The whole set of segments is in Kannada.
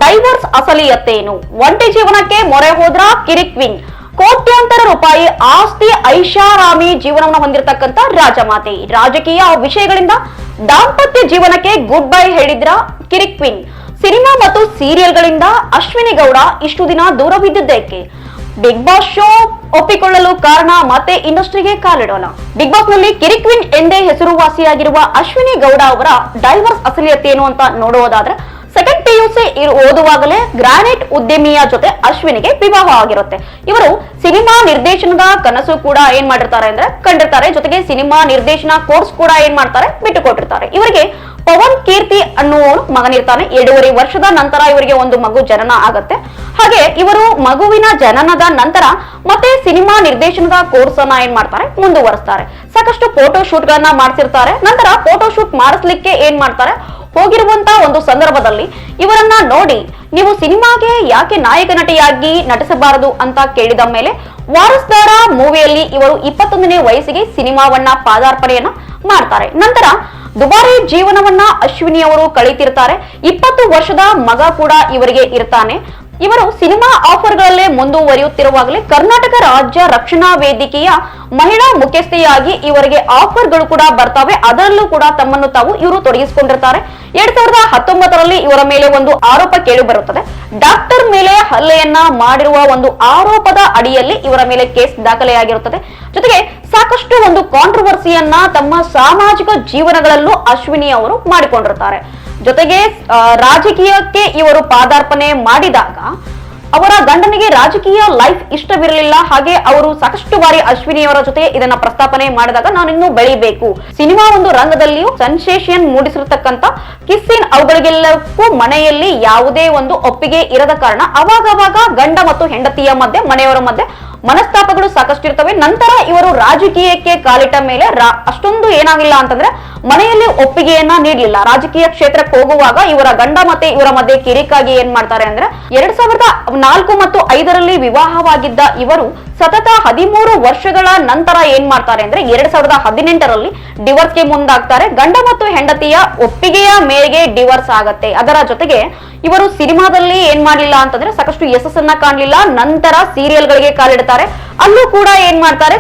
ಡೈವರ್ಸ್ ಅಸಲಿಯತ್ತೇನು? ಒಂಟಿ ಜೀವನಕ್ಕೆ ಮೊರೆ ಹೋದ್ರ ಕಿರಿಕ್ವಿನ್. ಕೋಟ್ಯಾಂತರ ರೂಪಾಯಿ ಆಸ್ತಿ ಐಷಾರಾಮಿ ಜೀವನವನ್ನು ಹೊಂದಿರತಕ್ಕಂತ ರಾಜಮಾತೆ. ರಾಜಕೀಯ ವಿಷಯಗಳಿಂದ ದಾಂಪತ್ಯ ಜೀವನಕ್ಕೆ ಗುಡ್ ಬೈ ಹೇಳಿದ್ರ ಕಿರಿಕ್ವಿನ್. ಸಿನಿಮಾ ಮತ್ತು ಸೀರಿಯಲ್ಗಳಿಂದ ಅಶ್ವಿನಿ ಗೌಡ ಇಷ್ಟು ದಿನ ದೂರವಿದ್ದಿದ್ದಕ್ಕೆ? ಬಿಗ್ ಬಾಸ್ ಶೋ ಒಪ್ಪಿಕೊಳ್ಳಲು ಕಾರಣ? ಮತ್ತೆ ಇಂಡಸ್ಟ್ರಿಗೆ ಕಾಲಿಡೋಣ. ಬಿಗ್ ಬಾಸ್ ನಲ್ಲಿ ಕಿರಿಕ್ವಿನ್ ಎಂದೇ ಹೆಸರುವಾಸಿಯಾಗಿರುವ ಅಶ್ವಿನಿ ಗೌಡ ಅವರ ಡೈವರ್ಸ್ ಅಸಲಿಯತ್ತೇನು ಅಂತ ನೋಡುವುದಾದ್ರೆ, ಸೆಕೆಂಡ್ PUC ಓದುವಾಗಲೇ ಗ್ರಾನೈಟ್ ಉದ್ಯಮಿಯ ಜೊತೆ ಅಶ್ವಿನಿಗೆ ವಿವಾಹ ಆಗಿರುತ್ತೆ. ಇವರು ಸಿನಿಮಾ ನಿರ್ದೇಶನದ ಕನಸು ಕೂಡ ಏನ್ ಮಾಡಿರ್ತಾರೆ ಅಂದ್ರೆ ಕಂಡಿರ್ತಾರೆ. ಜೊತೆಗೆ ಸಿನಿಮಾ ನಿರ್ದೇಶನ ಕೋರ್ಸ್ ಕೂಡ ಏನ್ ಮಾಡ್ತಾರೆ ಬಿಟ್ಟುಕೊಟ್ಟಿರ್ತಾರೆ. ಇವರಿಗೆ ಪವನ್ ಕೀರ್ತಿ ಅನ್ನುವನು ಮಗನಿರ್ತಾನೆ. 2.5 ವರ್ಷದ ನಂತರ ಇವರಿಗೆ ಒಂದು ಮಗು ಜನನ ಆಗತ್ತೆ. ಹಾಗೆ ಇವರು ಮಗುವಿನ ಜನನದ ನಂತರ ಮತ್ತೆ ಸಿನಿಮಾ ನಿರ್ದೇಶನದ ಕೋರ್ಸ್ ಅನ್ನ ಏನ್ ಮಾಡ್ತಾರೆ ಮುಂದುವರಿಸ್ತಾರೆ. ಸಾಕಷ್ಟು ಫೋಟೋ ಶೂಟ್ ಗಳನ್ನ ಮಾಡ್ತಿರ್ತಾರೆ. ನಂತರ ಫೋಟೋ ಶೂಟ್ ಮಾಡಿಸ್ಲಿಕ್ಕೆ ಏನ್ ಮಾಡ್ತಾರೆ, ಹೋಗಿರುವಂತ ಒಂದು ಸಂದರ್ಭದಲ್ಲಿ ಇವರನ್ನ ನೋಡಿ, ನೀವು ಸಿನಿಮಾಗೆ ಯಾಕೆ ನಾಯಕ ನಟಿಯಾಗಿ ನಟಿಸಬಾರದು ಅಂತ ಕೇಳಿದ ಮೇಲೆ ವಾರಸ್ದಾರ ಮೂವಿಯಲ್ಲಿ ಇವರು 21ನೇ ವಯಸ್ಸಿಗೆ ಸಿನಿಮಾವನ್ನ ಪಾದಾರ್ಪಣೆಯನ್ನ ಮಾಡ್ತಾರೆ. ನಂತರ ದುಬಾರಿ ಜೀವನವನ್ನ ಅಶ್ವಿನಿ ಅವರು ಕಳೀತಿರ್ತಾರೆ. 20 ವರ್ಷದ ಮಗ ಕೂಡ ಇವರಿಗೆ ಇರ್ತಾನೆ. ಇವರು ಸಿನಿಮಾ ಆಫರ್ಗಳಲ್ಲೇ ಮುಂದುವರಿಯುತ್ತಿರುವಾಗಲೇ ಕರ್ನಾಟಕ ರಾಜ್ಯ ರಕ್ಷಣಾ ವೇದಿಕೆಯ ಮಹಿಳಾ ಮುಖ್ಯಸ್ಥೆಯಾಗಿ ಇವರಿಗೆ ಆಫರ್ಗಳು ಕೂಡ ಬರ್ತವೆ. ಅದರಲ್ಲೂ ಕೂಡ ತಮ್ಮನ್ನು ತಾವು ಇವರು ತೊಡಗಿಸಿಕೊಂಡಿರ್ತಾರೆ. 2019ರಲ್ಲಿ ಇವರ ಮೇಲೆ ಒಂದು ಆರೋಪ ಕೇಳಿ ಬರುತ್ತದೆ. ಡಾಕ್ಟರ್ ಮೇಲೆ ಹಲ್ಲೆಯನ್ನ ಮಾಡಿರುವ ಒಂದು ಆರೋಪದ ಅಡಿಯಲ್ಲಿ ಇವರ ಮೇಲೆ ಕೇಸ್ ದಾಖಲೆಯಾಗಿರುತ್ತದೆ. ಜೊತೆಗೆ ಸಾಕಷ್ಟು ಒಂದು ಕಾಂಟ್ರವರ್ಸಿಯನ್ನ ತಮ್ಮ ಸಾಮಾಜಿಕ ಜೀವನಗಳಲ್ಲೂ ಅಶ್ವಿನಿ ಅವರು ಮಾಡಿಕೊಂಡಿರ್ತಾರೆ. ಜೊತೆಗೆ ರಾಜಕೀಯಕ್ಕೆ ಇವರು ಪಾದಾರ್ಪಣೆ ಮಾಡಿದಾಗ ಅವರ ಗಂಡನಿಗೆ ರಾಜಕೀಯ ಲೈಫ್ ಇಷ್ಟವಿರಲಿಲ್ಲ. ಹಾಗೆ ಅವರು ಸಾಕಷ್ಟು ಬಾರಿ ಅಶ್ವಿನಿಯವರ ಜೊತೆ ಇದನ್ನ ಪ್ರಸ್ತಾಪನೆ ಮಾಡಿದಾಗ, ನಾನು ಇನ್ನೂ ಬೆಳಿಬೇಕು, ಸಿನಿಮಾ ಒಂದು ರಂಗದಲ್ಲಿಯೂ ಸೆನ್ಸೇಷನ್ ಮೂಡಿಸಿರತಕ್ಕಂತ ಕಿಸ್ಸಿನ್ ಅವುಗಳಿಗೆಲ್ಲಕ್ಕೂ ಮನೆಯಲ್ಲಿ ಯಾವುದೇ ಒಂದು ಒಪ್ಪಿಗೆ ಇರದ ಕಾರಣ ಅವಾಗವಾಗ ಗಂಡ ಮತ್ತು ಹೆಂಡತಿಯ ಮಧ್ಯೆ, ಮನೆಯವರ ಮಧ್ಯೆ ಮನಸ್ತಾಪಗಳು ಸಾಕಷ್ಟು ಇರ್ತವೆ. ನಂತರ ಇವರು ರಾಜಕೀಯಕ್ಕೆ ಕಾಲಿಟ್ಟ ಮೇಲೆ ಅಷ್ಟೊಂದು ಏನಾಗಿಲ್ಲ ಅಂತಂದ್ರೆ ಮನೆಯಲ್ಲಿ ಒಪ್ಪಿಗೆಯನ್ನ ನೀಡಲಿಲ್ಲ. ರಾಜಕೀಯ ಕ್ಷೇತ್ರಕ್ಕೆ ಹೋಗುವಾಗ ಇವರ ಗಂಡ ಮತ್ತೆ ಇವರ ಮಧ್ಯೆ ಕಿರಿಕಾಗಿ ಏನ್ ಮಾಡ್ತಾರೆ ಅಂದ್ರೆ, 2004 ಮತ್ತು 5ರಲ್ಲಿ ವಿವಾಹವಾಗಿದ್ದ ಇವರು ಸತತ 13 ವರ್ಷಗಳ ನಂತರ ಏನ್ ಮಾಡ್ತಾರೆ ಅಂದ್ರೆ 2018ರಲ್ಲಿ ಡಿವೋರ್ಸ್ಗೆ ಮುಂದಾಗ್ತಾರೆ. ಗಂಡ ಮತ್ತು ಹೆಂಡತಿಯ ಒಪ್ಪಿಗೆಯ ಮೇರೆಗೆ ಡಿವೋರ್ಸ್ ಆಗತ್ತೆ. ಅದರ ಜೊತೆಗೆ ಇವರು ಸಿನಿಮಾದಲ್ಲಿ ಏನ್ ಮಾಡ್ಲಿಲ್ಲ ಅಂತಂದ್ರೆ ಸಾಕಷ್ಟು ಯಶಸ್ಸನ್ನ ಕಾಣಲಿಲ್ಲ. ನಂತರ ಸೀರಿಯಲ್ ಗಳಿಗೆ ಕಾಲಿಡ್ತಾರೆ. ಅಲ್ಲೂ ಕೂಡ ಏನ್ ಮಾಡ್ತಾರೆ,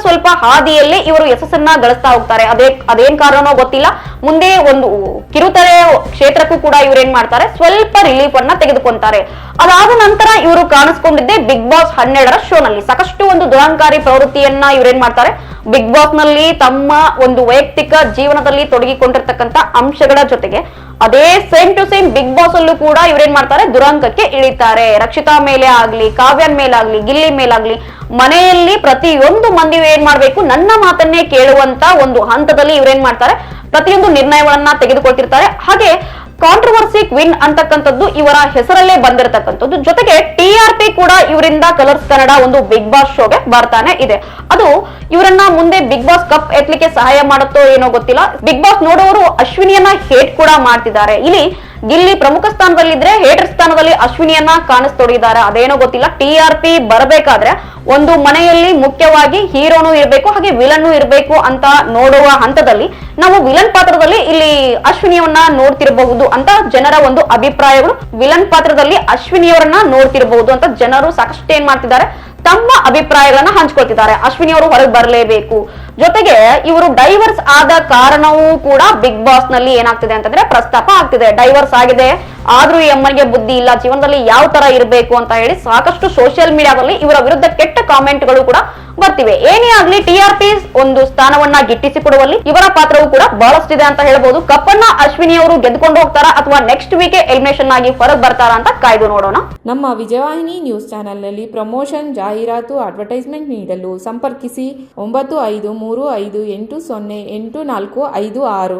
ಸ್ವಲ್ಪ ಹಾದಿಯಲ್ಲಿ ಇವರು ಯಶಸ್ಸನ್ನ ಗಳಿಸ್ತಾ ಹೋಗ್ತಾರೆ. ಅದೇನ್ ಕಾರಣನೋ ಗೊತ್ತಿಲ್ಲ. ಮುಂದೆ ಒಂದು ಕಿರುತೆರೆ ಕ್ಷೇತ್ರಕ್ಕೂ ಕೂಡ ಇವ್ರು ಏನ್ ಮಾಡ್ತಾರೆ, ಸ್ವಲ್ಪ ರಿಲೀಫ್ ಅನ್ನ ತೆಗೆದುಕೊಂತಾರೆ. ಅದಾದ ನಂತರ ಇವರು ಕಾಣಿಸ್ಕೊಂಡಿದ್ದೆ ಬಿಗ್ ಬಾಸ್ 12ರ ಶೋನಲ್ಲಿ. ಸಾಕಷ್ಟು ಒಂದು ದುರಂಕಾರಿ ಪ್ರವೃತ್ತಿಯನ್ನ ಇವ್ರೇನ್ ಮಾಡ್ತಾರೆ, ಬಿಗ್ ಬಾಸ್ ನಲ್ಲಿ ತಮ್ಮ ಒಂದು ವೈಯಕ್ತಿಕ ಜೀವನದಲ್ಲಿ ತೊಡಗಿಕೊಂಡಿರ್ತಕ್ಕಂಥ ಅಂಶಗಳ ಜೊತೆಗೆ ಅದೇ same to same Bigg Boss ಅಲ್ಲೂ ಕೂಡ ಇವ್ರೇನ್ ಮಾಡ್ತಾರೆ, ದುರಂಕಕ್ಕೆ ಇಳಿತಾರೆ. ರಕ್ಷಿತಾ ಮೇಲೆ ಆಗ್ಲಿ, ಕಾವ್ಯನ್ ಮೇಲಾಗ್ಲಿ, ಗಿಲ್ಲಿ ಮೇಲಾಗ್ಲಿ, ಮನೆಯಲ್ಲಿ ಪ್ರತಿಯೊಂದು ಮಂದಿ ಏನ್ ಮಾಡ್ಬೇಕು, ನನ್ನ ಮಾತನ್ನೇ ಕೇಳುವಂತ ಒಂದು ಹಂತದಲ್ಲಿ ಇವ್ರೇನ್ ಮಾಡ್ತಾರೆ, ಪ್ರತಿಯೊಂದು ನಿರ್ಣಯಗಳನ್ನ ತೆಗೆದುಕೊಳ್ತಿರ್ತಾರೆ. ಹಾಗೆ ಕಾಂಟ್ರವರ್ಸಿ ಕ್ವೀನ್ ಅಂತಕ್ಕಂಥದ್ದು ಇವರ ಹೆಸರಲ್ಲೇ ಬಂದಿರತಕ್ಕಂಥದ್ದು. ಜೊತೆಗೆ TRP ಕೂಡ ಇವರಿಂದ ಕಲರ್ಸ್ ಕನ್ನಡ ಒಂದು ಬಿಗ್ ಬಾಸ್ ಶೋಗೆ ಬರ್ತಾನೆ ಇದೆ. ಅದು ಇವರನ್ನ ಮುಂದೆ ಬಿಗ್ ಬಾಸ್ ಕಪ್ ಎತ್ತಲಿಕ್ಕೆ ಸಹಾಯ ಮಾಡುತ್ತೋ ಏನೋ ಗೊತ್ತಿಲ್ಲ. ಬಿಗ್ ಬಾಸ್ ನೋಡೋರು ಅಶ್ವಿನಿಯನ್ನ ಹೇಟ್ ಕೂಡ ಮಾಡ್ತಿದ್ದಾರೆ. ಇಲ್ಲಿ ಗಿಲ್ಲಿ ಪ್ರಮುಖ ಸ್ಥಾನದಲ್ಲಿದ್ರೆ ಹೇಟರ್ ಸ್ಥಾನದಲ್ಲಿ ಅಶ್ವಿನಿಯನ್ನ ಕಾಣಿಸ್ತೊಡಗಿದ್ದಾರೆ. ಅದೇನೋ ಗೊತ್ತಿಲ್ಲ. TRP ಬರಬೇಕಾದ್ರೆ ಒಂದು ಮನೆಯಲ್ಲಿ ಮುಖ್ಯವಾಗಿ ಹೀರೋನು ಇರಬೇಕು, ಹಾಗೆ ವಿಲನ್ ಇರಬೇಕು ಅಂತ ನೋಡುವ ಹಂತದಲ್ಲಿ ನಾವು ವಿಲನ್ ಪಾತ್ರದಲ್ಲಿ ಇಲ್ಲಿ ಅಶ್ವಿನಿಯವನ್ನ ನೋಡ್ತಿರಬಹುದು ಅಂತ ಜನರ ಒಂದು ಅಭಿಪ್ರಾಯಗಳು. ವಿಲನ್ ಪಾತ್ರದಲ್ಲಿ ಅಶ್ವಿನಿಯವರನ್ನ ನೋಡ್ತಿರಬಹುದು ಅಂತ ಜನರು ಸಾಕಷ್ಟು ಏನ್ ಮಾಡ್ತಿದ್ದಾರೆ, ತಮ್ಮ ಅಭಿಪ್ರಾಯಗಳನ್ನ ಹಂಚ್ಕೊಳ್ತಿದ್ದಾರೆ. ಅಶ್ವಿನಿ ಅವರು ಹೊರಗೆ ಬರಲೇಬೇಕು. ಜೊತೆಗೆ ಇವರು ಡೈವರ್ಸ್ ಆದ ಕಾರಣವೂ ಕೂಡ ಬಿಗ್ ಬಾಸ್ ನಲ್ಲಿ ಏನಾಗ್ತಿದೆ ಅಂತಂದ್ರೆ ಪ್ರಸ್ತಾಪ ಆಗ್ತಿದೆ. ಡೈವರ್ಸ್ ಆಗಿದೆ, ಆದ್ರೂ ಈ ಅಮ್ಮನಿಗೆ ಬುದ್ಧಿ ಇಲ್ಲ, ಜೀವನದಲ್ಲಿ ಯಾವ ತರ ಇರಬೇಕು ಅಂತ ಹೇಳಿ ಸಾಕಷ್ಟು ಸೋಷಿಯಲ್ ಮೀಡಿಯಾದಲ್ಲಿ ಇವರ ವಿರುದ್ಧ ಕೆಟ್ಟ ಕಾಮೆಂಟ್ಗಳು ಕೂಡ ಬರ್ತಿವೆ. ಏನೇ ಆಗ್ಲಿ TRP ಒಂದು ಸ್ಥಾನವನ್ನ ಗಿಟ್ಟಿಸಿಕೊಡುವಲ್ಲಿ ಇವರ ಪಾತ್ರವೂ ಕೂಡ ಬಹಳಷ್ಟಿದೆ ಅಂತ ಹೇಳ್ಬೋದು. ಕಪ್ಪನ್ನ ಅಶ್ವಿನಿ ಅವರು ಗೆದ್ದುಕೊಂಡು ಹೋಗ್ತಾರಾ ಅಥವಾ ನೆಕ್ಸ್ಟ್ ವೀಕ್ ಎಲಿಮಿನೇಷನ್ ಆಗಿ ಹೊರಗೆ ಬರ್ತಾರಾ ಅಂತ ಕಾಯ್ದು ನೋಡೋಣ. ನಮ್ಮ ವಿಜಯವಾಹಿನಿ ನ್ಯೂಸ್ ಚಾನೆಲ್ನಲ್ಲಿ ಪ್ರಮೋಷನ್, ಜಾಹೀರಾತು, ಅಡ್ವರ್ಟೈಸ್ಮೆಂಟ್ ನೀಡಲು ಸಂಪರ್ಕಿಸಿ 9535808456.